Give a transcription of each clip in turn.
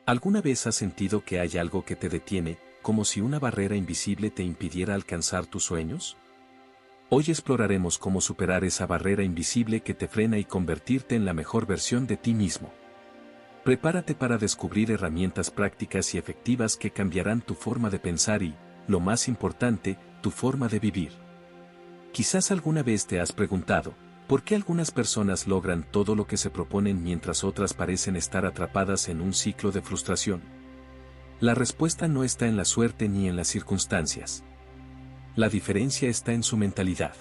¿Alguna vez has sentido que hay algo que te detiene, como si una barrera invisible te impidiera alcanzar tus sueños? Hoy exploraremos cómo superar esa barrera invisible que te frena y convertirte en la mejor versión de ti mismo. Prepárate para descubrir herramientas prácticas y efectivas que cambiarán tu forma de pensar y, lo más importante, tu forma de vivir. Quizás alguna vez te has preguntado, ¿por qué algunas personas logran todo lo que se proponen mientras otras parecen estar atrapadas en un ciclo de frustración? La respuesta no está en la suerte ni en las circunstancias. La diferencia está en su mentalidad.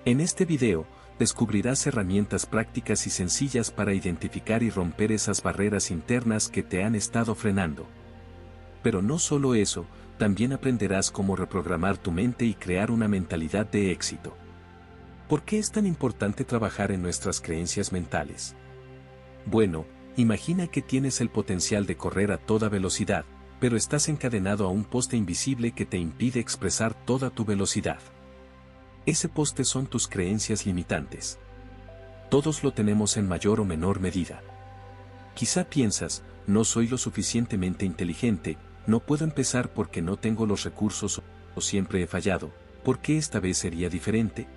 En este video, descubrirás herramientas prácticas y sencillas para identificar y romper esas barreras internas que te han estado frenando. Pero no solo eso, también aprenderás cómo reprogramar tu mente y crear una mentalidad de éxito. ¿Por qué es tan importante trabajar en nuestras creencias mentales? Bueno, imagina que tienes el potencial de correr a toda velocidad, pero estás encadenado a un poste invisible que te impide expresar toda tu velocidad. Ese poste son tus creencias limitantes. Todos lo tenemos en mayor o menor medida. Quizá piensas, no soy lo suficientemente inteligente, no puedo empezar porque no tengo los recursos o siempre he fallado, ¿por qué esta vez sería diferente?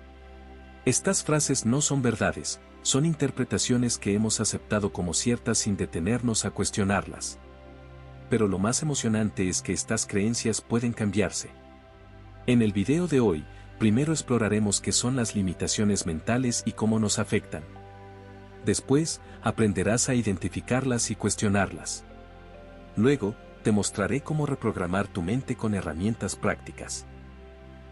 Estas frases no son verdades, son interpretaciones que hemos aceptado como ciertas sin detenernos a cuestionarlas. Pero lo más emocionante es que estas creencias pueden cambiarse. En el video de hoy, primero exploraremos qué son las limitaciones mentales y cómo nos afectan. Después, aprenderás a identificarlas y cuestionarlas. Luego, te mostraré cómo reprogramar tu mente con herramientas prácticas.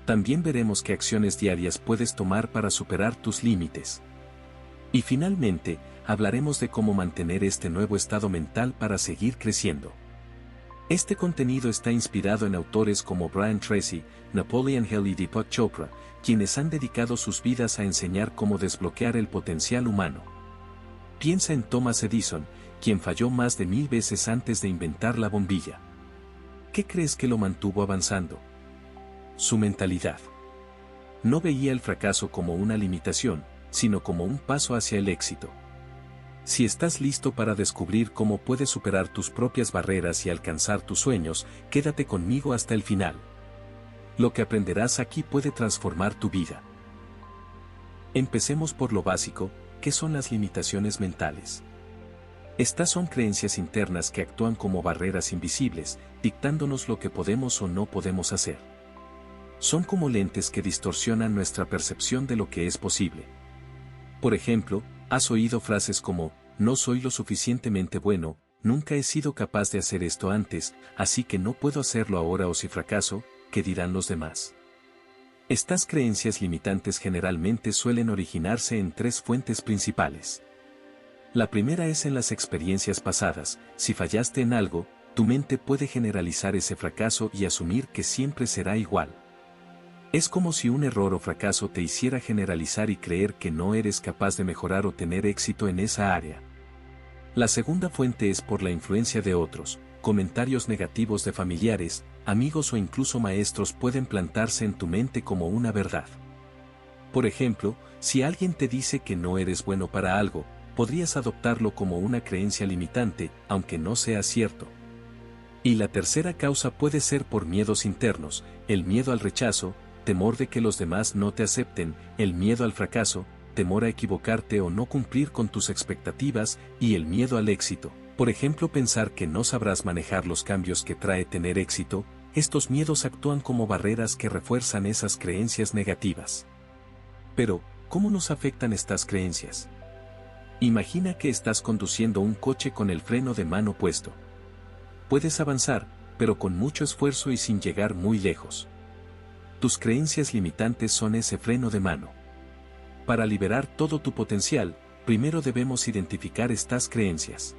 También veremos qué acciones diarias puedes tomar para superar tus límites. Y finalmente, hablaremos de cómo mantener este nuevo estado mental para seguir creciendo. Este contenido está inspirado en autores como Brian Tracy, Napoleon Hill y Deepak Chopra, quienes han dedicado sus vidas a enseñar cómo desbloquear el potencial humano. Piensa en Thomas Edison, quien falló más de 1000 veces antes de inventar la bombilla. ¿Qué crees que lo mantuvo avanzando? Su mentalidad. No veía el fracaso como una limitación, sino como un paso hacia el éxito. Si estás listo para descubrir cómo puedes superar tus propias barreras y alcanzar tus sueños, quédate conmigo hasta el final. Lo que aprenderás aquí puede transformar tu vida. Empecemos por lo básico, ¿qué son las limitaciones mentales? Estas son creencias internas que actúan como barreras invisibles, dictándonos lo que podemos o no podemos hacer. Son como lentes que distorsionan nuestra percepción de lo que es posible. Por ejemplo, has oído frases como, no soy lo suficientemente bueno, nunca he sido capaz de hacer esto antes, así que no puedo hacerlo ahora o si fracaso, ¿qué dirán los demás? Estas creencias limitantes generalmente suelen originarse en tres fuentes principales. La primera es en las experiencias pasadas, si fallaste en algo, tu mente puede generalizar ese fracaso y asumir que siempre será igual. Es como si un error o fracaso te hiciera generalizar y creer que no eres capaz de mejorar o tener éxito en esa área. La segunda fuente es por la influencia de otros, comentarios negativos de familiares, amigos o incluso maestros pueden plantarse en tu mente como una verdad. Por ejemplo, si alguien te dice que no eres bueno para algo, podrías adoptarlo como una creencia limitante, aunque no sea cierto. Y la tercera causa puede ser por miedos internos, el miedo al rechazo, temor de que los demás no te acepten, el miedo al fracaso, temor a equivocarte o no cumplir con tus expectativas, y el miedo al éxito. Por ejemplo, pensar que no sabrás manejar los cambios que trae tener éxito, estos miedos actúan como barreras que refuerzan esas creencias negativas. Pero, ¿cómo nos afectan estas creencias? Imagina que estás conduciendo un coche con el freno de mano puesto. Puedes avanzar, pero con mucho esfuerzo y sin llegar muy lejos. Tus creencias limitantes son ese freno de mano. Para liberar todo tu potencial, primero debemos identificar estas creencias.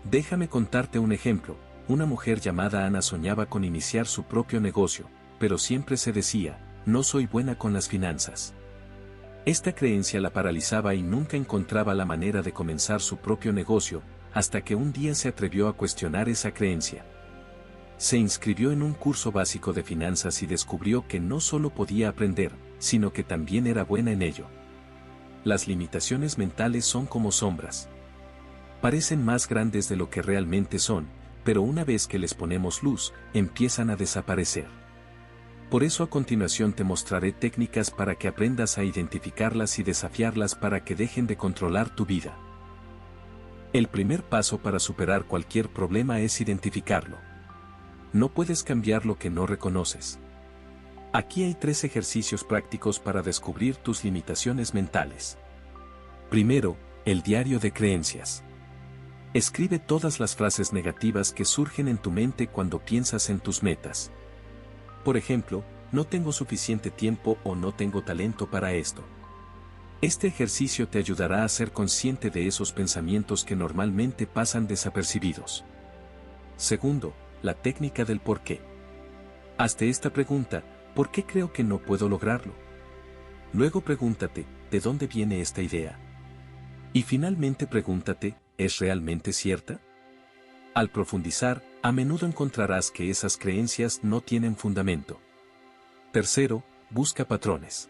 Déjame contarte un ejemplo. Una mujer llamada Ana soñaba con iniciar su propio negocio, pero siempre se decía, no soy buena con las finanzas. Esta creencia la paralizaba y nunca encontraba la manera de comenzar su propio negocio, hasta que un día se atrevió a cuestionar esa creencia. Se inscribió en un curso básico de finanzas y descubrió que no solo podía aprender, sino que también era buena en ello. Las limitaciones mentales son como sombras. Parecen más grandes de lo que realmente son, pero una vez que les ponemos luz, empiezan a desaparecer. Por eso a continuación te mostraré técnicas para que aprendas a identificarlas y desafiarlas para que dejen de controlar tu vida. El primer paso para superar cualquier problema es identificarlo. No puedes cambiar lo que no reconoces. Aquí hay 3 ejercicios prácticos para descubrir tus limitaciones mentales. Primero, el diario de creencias. Escribe todas las frases negativas que surgen en tu mente cuando piensas en tus metas. Por ejemplo, no tengo suficiente tiempo o no tengo talento para esto. Este ejercicio te ayudará a ser consciente de esos pensamientos que normalmente pasan desapercibidos. Segundo, la técnica del por qué. Hazte esta pregunta: ¿por qué creo que no puedo lograrlo? Luego pregúntate: ¿de dónde viene esta idea? Y finalmente pregúntate: ¿es realmente cierta? Al profundizar, a menudo encontrarás que esas creencias no tienen fundamento. Tercero, busca patrones.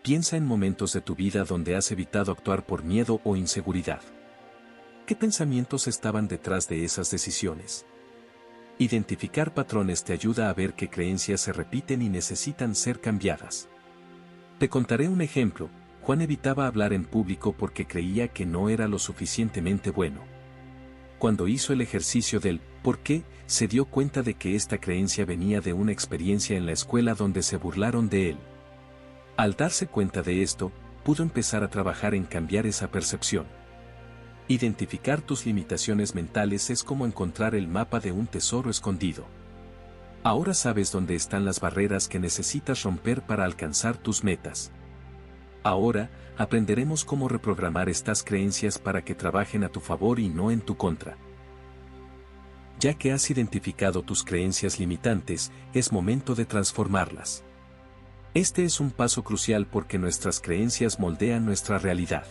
Piensa en momentos de tu vida donde has evitado actuar por miedo o inseguridad. ¿Qué pensamientos estaban detrás de esas decisiones? Identificar patrones te ayuda a ver qué creencias se repiten y necesitan ser cambiadas. Te contaré un ejemplo. Juan evitaba hablar en público porque creía que no era lo suficientemente bueno. Cuando hizo el ejercicio del ¿por qué?, se dio cuenta de que esta creencia venía de una experiencia en la escuela donde se burlaron de él. Al darse cuenta de esto, pudo empezar a trabajar en cambiar esa percepción. Identificar tus limitaciones mentales es como encontrar el mapa de un tesoro escondido. Ahora sabes dónde están las barreras que necesitas romper para alcanzar tus metas. Ahora, aprenderemos cómo reprogramar estas creencias para que trabajen a tu favor y no en tu contra. Ya que has identificado tus creencias limitantes, es momento de transformarlas. Este es un paso crucial porque nuestras creencias moldean nuestra realidad.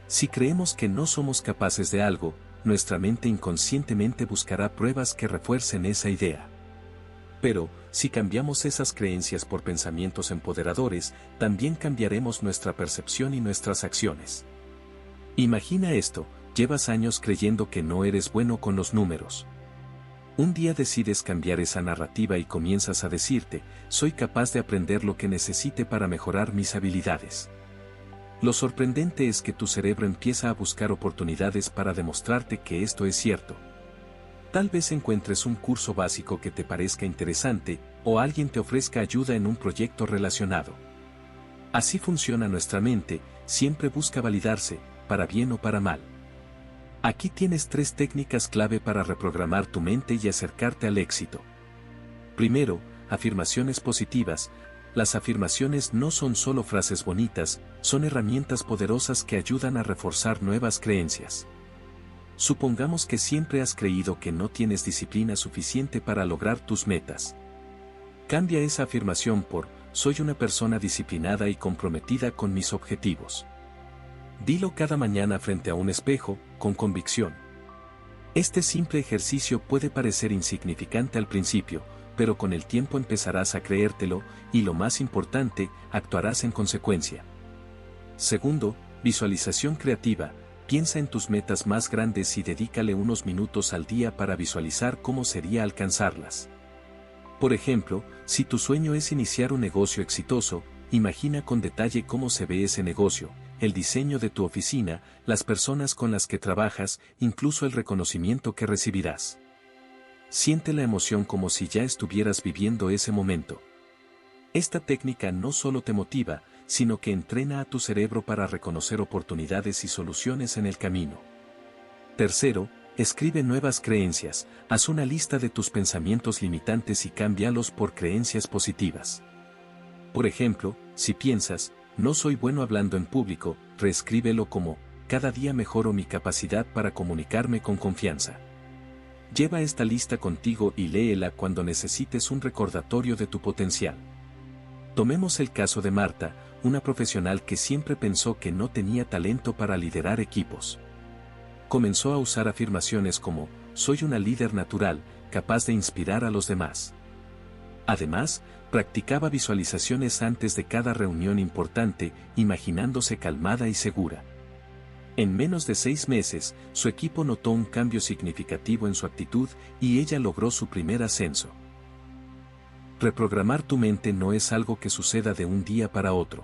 Si creemos que no somos capaces de algo, nuestra mente inconscientemente buscará pruebas que refuercen esa idea. Pero, si cambiamos esas creencias por pensamientos empoderadores, también cambiaremos nuestra percepción y nuestras acciones. Imagina esto: llevas años creyendo que no eres bueno con los números. Un día decides cambiar esa narrativa y comienzas a decirte: soy capaz de aprender lo que necesite para mejorar mis habilidades. Lo sorprendente es que tu cerebro empieza a buscar oportunidades para demostrarte que esto es cierto. Tal vez encuentres un curso básico que te parezca interesante, o alguien te ofrezca ayuda en un proyecto relacionado. Así funciona nuestra mente, siempre busca validarse, para bien o para mal. Aquí tienes 3 técnicas clave para reprogramar tu mente y acercarte al éxito. Primero, afirmaciones positivas. Las afirmaciones no son solo frases bonitas, son herramientas poderosas que ayudan a reforzar nuevas creencias. Supongamos que siempre has creído que no tienes disciplina suficiente para lograr tus metas. Cambia esa afirmación por: soy una persona disciplinada y comprometida con mis objetivos. Dilo cada mañana frente a un espejo, con convicción. Este simple ejercicio puede parecer insignificante al principio, pero con el tiempo empezarás a creértelo, y lo más importante, actuarás en consecuencia. Segundo, visualización creativa. Piensa en tus metas más grandes y dedícale unos minutos al día para visualizar cómo sería alcanzarlas. Por ejemplo, si tu sueño es iniciar un negocio exitoso, imagina con detalle cómo se ve ese negocio, el diseño de tu oficina, las personas con las que trabajas, incluso el reconocimiento que recibirás. Siente la emoción como si ya estuvieras viviendo ese momento. Esta técnica no solo te motiva, sino que entrena a tu cerebro para reconocer oportunidades y soluciones en el camino. Tercero, escribe nuevas creencias. Haz una lista de tus pensamientos limitantes y cámbialos por creencias positivas. Por ejemplo, si piensas: no soy bueno hablando en público, reescríbelo como: cada día mejoro mi capacidad para comunicarme con confianza. Lleva esta lista contigo y léela cuando necesites un recordatorio de tu potencial. Tomemos el caso de Marta, una profesional que siempre pensó que no tenía talento para liderar equipos. Comenzó a usar afirmaciones como: soy una líder natural, capaz de inspirar a los demás. Además, practicaba visualizaciones antes de cada reunión importante, imaginándose calmada y segura. En menos de 6 meses, su equipo notó un cambio significativo en su actitud y ella logró su primer ascenso. Reprogramar tu mente no es algo que suceda de un día para otro.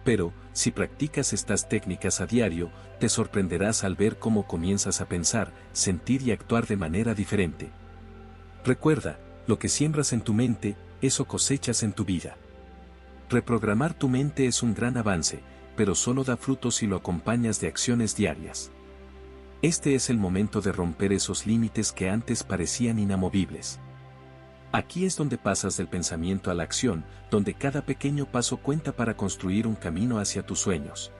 Pero, si practicas estas técnicas a diario, te sorprenderás al ver cómo comienzas a pensar, sentir y actuar de manera diferente. Recuerda, lo que siembras en tu mente, eso cosechas en tu vida. Reprogramar tu mente es un gran avance, pero solo da frutos si lo acompañas de acciones diarias. Este es el momento de romper esos límites que antes parecían inamovibles. Aquí es donde pasas del pensamiento a la acción, donde cada pequeño paso cuenta para construir un camino hacia tus sueños.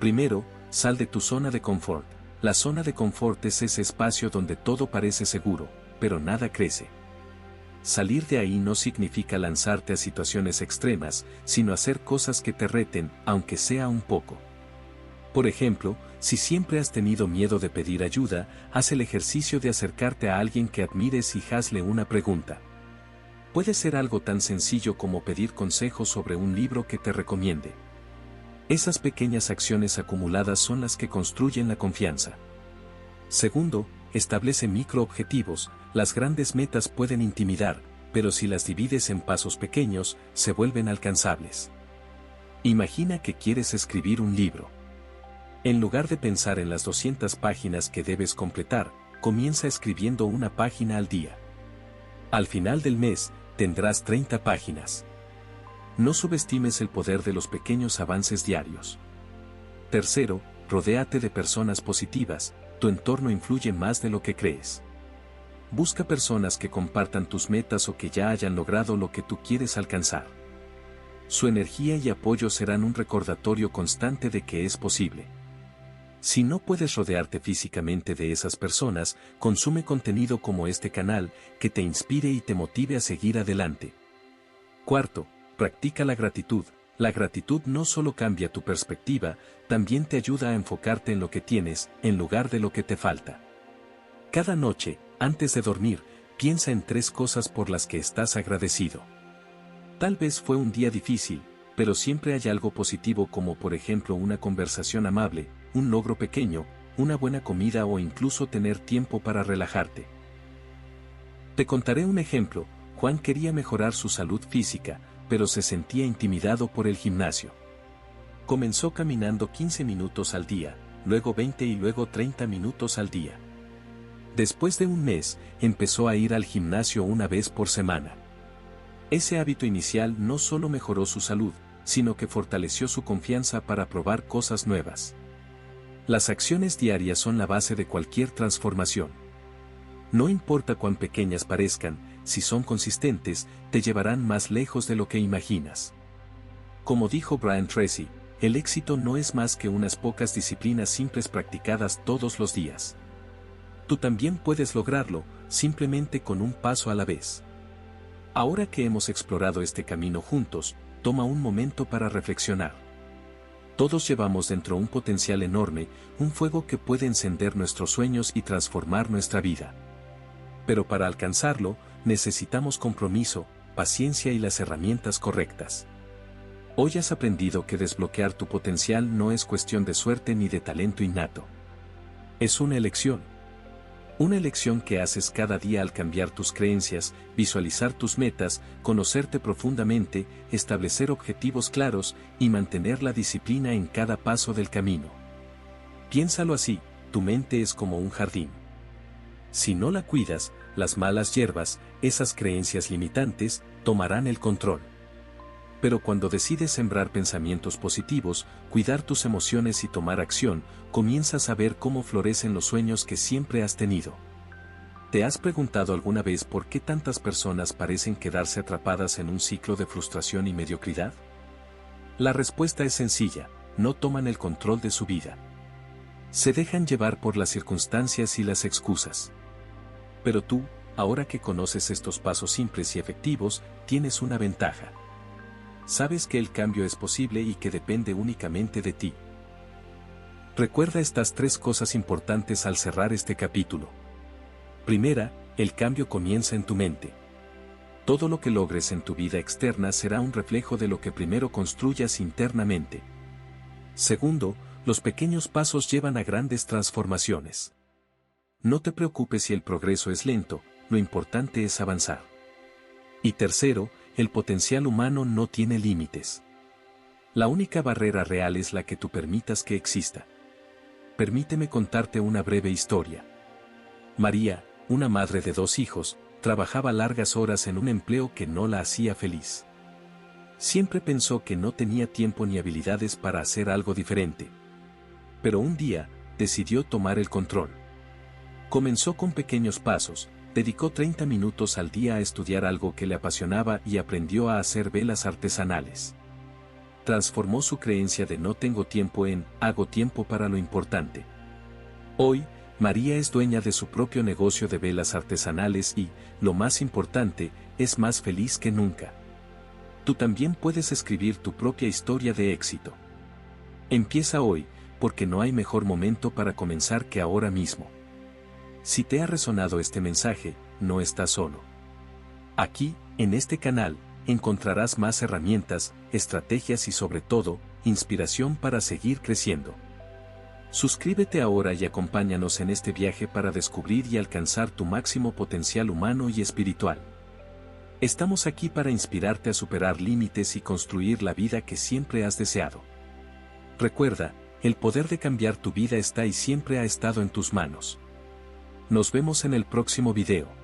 Primero, sal de tu zona de confort. La zona de confort es ese espacio donde todo parece seguro, pero nada crece. Salir de ahí no significa lanzarte a situaciones extremas, sino hacer cosas que te reten, aunque sea un poco. Por ejemplo, si siempre has tenido miedo de pedir ayuda, haz el ejercicio de acercarte a alguien que admires y hazle una pregunta. Puede ser algo tan sencillo como pedir consejos sobre un libro que te recomiende. Esas pequeñas acciones acumuladas son las que construyen la confianza. Segundo, establece microobjetivos. Las grandes metas pueden intimidar, pero si las divides en pasos pequeños, se vuelven alcanzables. Imagina que quieres escribir un libro. En lugar de pensar en las 200 páginas que debes completar, comienza escribiendo una página al día. Al final del mes, tendrás 30 páginas. No subestimes el poder de los pequeños avances diarios. Tercero, rodéate de personas positivas. Tu entorno influye más de lo que crees. Busca personas que compartan tus metas o que ya hayan logrado lo que tú quieres alcanzar. Su energía y apoyo serán un recordatorio constante de que es posible. Si no puedes rodearte físicamente de esas personas, consume contenido como este canal, que te inspire y te motive a seguir adelante. Cuarto, practica la gratitud. La gratitud no solo cambia tu perspectiva, también te ayuda a enfocarte en lo que tienes, en lugar de lo que te falta. Cada noche, antes de dormir, piensa en 3 cosas por las que estás agradecido. Tal vez fue un día difícil, pero siempre hay algo positivo como por ejemplo una conversación amable, un logro pequeño, una buena comida o incluso tener tiempo para relajarte. Te contaré un ejemplo. Juan quería mejorar su salud física, pero se sentía intimidado por el gimnasio. Comenzó caminando 15 minutos al día, luego 20 y luego 30 minutos al día. Después de un mes, empezó a ir al gimnasio una vez por semana. Ese hábito inicial no solo mejoró su salud, sino que fortaleció su confianza para probar cosas nuevas. Las acciones diarias son la base de cualquier transformación. No importa cuán pequeñas parezcan, si son consistentes, te llevarán más lejos de lo que imaginas. Como dijo Brian Tracy, el éxito no es más que unas pocas disciplinas simples practicadas todos los días. Tú también puedes lograrlo, simplemente con un paso a la vez. Ahora que hemos explorado este camino juntos, toma un momento para reflexionar. Todos llevamos dentro un potencial enorme, un fuego que puede encender nuestros sueños y transformar nuestra vida. Pero para alcanzarlo, necesitamos compromiso, paciencia y las herramientas correctas. Hoy has aprendido que desbloquear tu potencial no es cuestión de suerte ni de talento innato. Es una elección. Una elección que haces cada día al cambiar tus creencias, visualizar tus metas, conocerte profundamente, establecer objetivos claros y mantener la disciplina en cada paso del camino. Piénsalo así, tu mente es como un jardín. Si no la cuidas, las malas hierbas, esas creencias limitantes, tomarán el control. Pero cuando decides sembrar pensamientos positivos, cuidar tus emociones y tomar acción, comienzas a ver cómo florecen los sueños que siempre has tenido. ¿Te has preguntado alguna vez por qué tantas personas parecen quedarse atrapadas en un ciclo de frustración y mediocridad? La respuesta es sencilla: no toman el control de su vida. Se dejan llevar por las circunstancias y las excusas. Pero tú, ahora que conoces estos pasos simples y efectivos, tienes una ventaja. Sabes que el cambio es posible y que depende únicamente de ti. Recuerda estas 3 cosas importantes al cerrar este capítulo. Primera, el cambio comienza en tu mente. Todo lo que logres en tu vida externa será un reflejo de lo que primero construyas internamente. Segundo, los pequeños pasos llevan a grandes transformaciones. No te preocupes si el progreso es lento, lo importante es avanzar. Y tercero, el potencial humano no tiene límites. La única barrera real es la que tú permitas que exista. Permíteme contarte una breve historia. María, una madre de 2 hijos, trabajaba largas horas en un empleo que no la hacía feliz. Siempre pensó que no tenía tiempo ni habilidades para hacer algo diferente. Pero un día, decidió tomar el control. Comenzó con pequeños pasos, dedicó 30 minutos al día a estudiar algo que le apasionaba y aprendió a hacer velas artesanales. Transformó su creencia de no tengo tiempo en hago tiempo para lo importante. Hoy, María es dueña de su propio negocio de velas artesanales y, lo más importante, es más feliz que nunca. Tú también puedes escribir tu propia historia de éxito. Empieza hoy, porque no hay mejor momento para comenzar que ahora mismo. Si te ha resonado este mensaje, no estás solo. Aquí, en este canal, encontrarás más herramientas, estrategias y sobre todo, inspiración para seguir creciendo. Suscríbete ahora y acompáñanos en este viaje para descubrir y alcanzar tu máximo potencial humano y espiritual. Estamos aquí para inspirarte a superar límites y construir la vida que siempre has deseado. Recuerda, el poder de cambiar tu vida está y siempre ha estado en tus manos. Nos vemos en el próximo video.